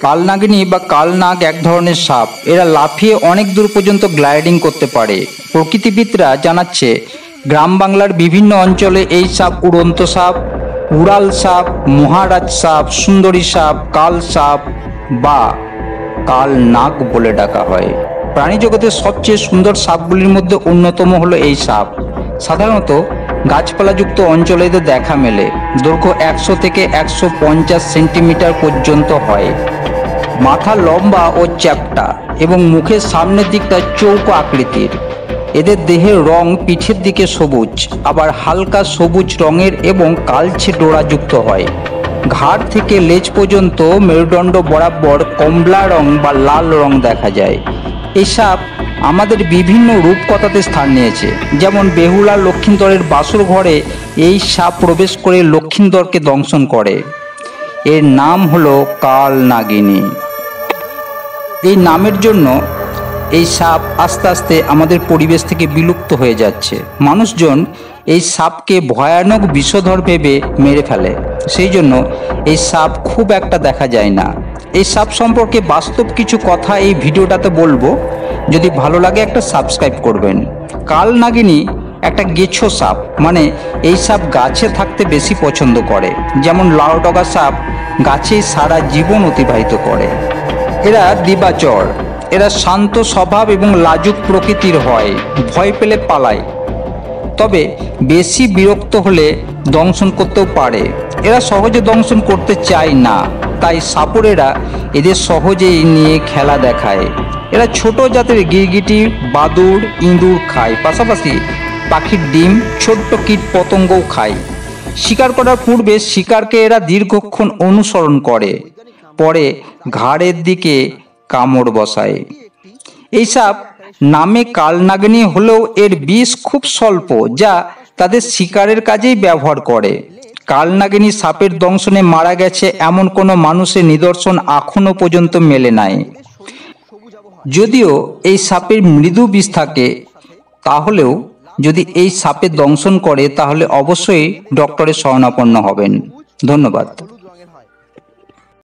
কালনাগিনী বা কালনাগ এক ধরনের সাপ। এরা লাফিয়ে অনেক দূর পর্যন্ত গ্লাইডিং করতে পারে। প্রকৃতিবিদরা জানাচ্ছে গ্রাম বাংলার বিভিন্ন অঞ্চলে এই সাপ উড়ন্ত সাপ, উড়াল সাপ, মহারাজ সাপ, সুন্দরী সাপ, কাল সাপ বা কাল নাগ বলে ডাকা হয়। প্রাণী জগতের সবচেয়ে সুন্দর সাপগুলির মধ্যে অন্যতম হলো এই সাপ। সাধারণত গাছপালাযুক্ত অঞ্চলে এদের দেখা মেলে। দৈর্ঘ্য 100 থেকে 150 সেন্টিমিটার পর্যন্ত হয়। মাথা লম্বা ও চ্যাপ্টা এবং মুখের সামনের দিকটা চৌকো আকৃতির। এদের দেহের রং পিঠের দিকে সবুজ, আবার হালকা সবুজ রঙের এবং কালচে ডোরাযুক্ত হয়। ঘাড় থেকে লেজ পর্যন্ত মেরুদণ্ড বরাবর কমলা রং বা লাল রং দেখা যায়। এই সাপ আমাদের বিভিন্ন রূপকথাতে স্থান নিয়েছে। যেমন বেহুলা লক্ষিন্দরের বাসর ঘরে এই সাপ প্রবেশ করে লক্ষিন্দরকে দংশন করে। এর নাম হলো কালনাগিনী। এই নামের জন্য এই সাপ আস্তে আস্তে আমাদের পরিবেশ থেকে বিলুপ্ত হয়ে যাচ্ছে। মানুষজন এই সাপকে ভয়ানক বিষধর ভেবে মেরে ফেলে, সেই জন্য এই সাপ খুব একটা দেখা যায় না। এই সাপ সম্পর্কে বাস্তব কিছু কথা এই ভিডিওটাতে বলবো। যদি ভালো লাগে একটা সাবস্ক্রাইব করবেন। কালনাগিনী একটা গেছো সাপ, মানে এই সাপ গাছে থাকতে বেশি পছন্দ করে। যেমন লাউডগা সাপ গাছেই সারা জীবন অতিবাহিত করে। এরা দিবাচর। এরা শান্ত স্বভাব এবং লাজুক প্রকৃতির হয়, ভয় পেলে পালায়, তবে বেশি বিরক্ত হলে দংশন করতেও পারে। এরা সহজে দংশন করতে চায় না, তাই সাপুরেরা এদের সহজেই নিয়ে খেলা দেখায়। এরা ছোট জাতের গিরগিটি, বাদুড়, ইঁদুর খায়, পাশাপাশি পাখির ডিম, ছোট্ট কীট পতঙ্গও খায়। শিকার করার পূর্বে শিকারকে এরা দীর্ঘক্ষণ অনুসরণ করে, পরে ঘাড়ের দিকে কামড় বসায়। এই সাপ নামে কালনাগিনী হলেও এর বিষ খুব স্বল্প, যা তাদের শিকারের কাজেই ব্যবহার করে। কালনাগিনী সাপের দংশনে মারা গেছে এমন কোনো মানুষের নিদর্শন এখনো পর্যন্ত মেলে নাই। যদিও এই সাপের মৃদু বিষ থাকে, তাহলেও যদি এই সাপের দংশন করে তাহলে অবশ্যই ডক্টরের শরণাপন্ন হবেন। ধন্যবাদ।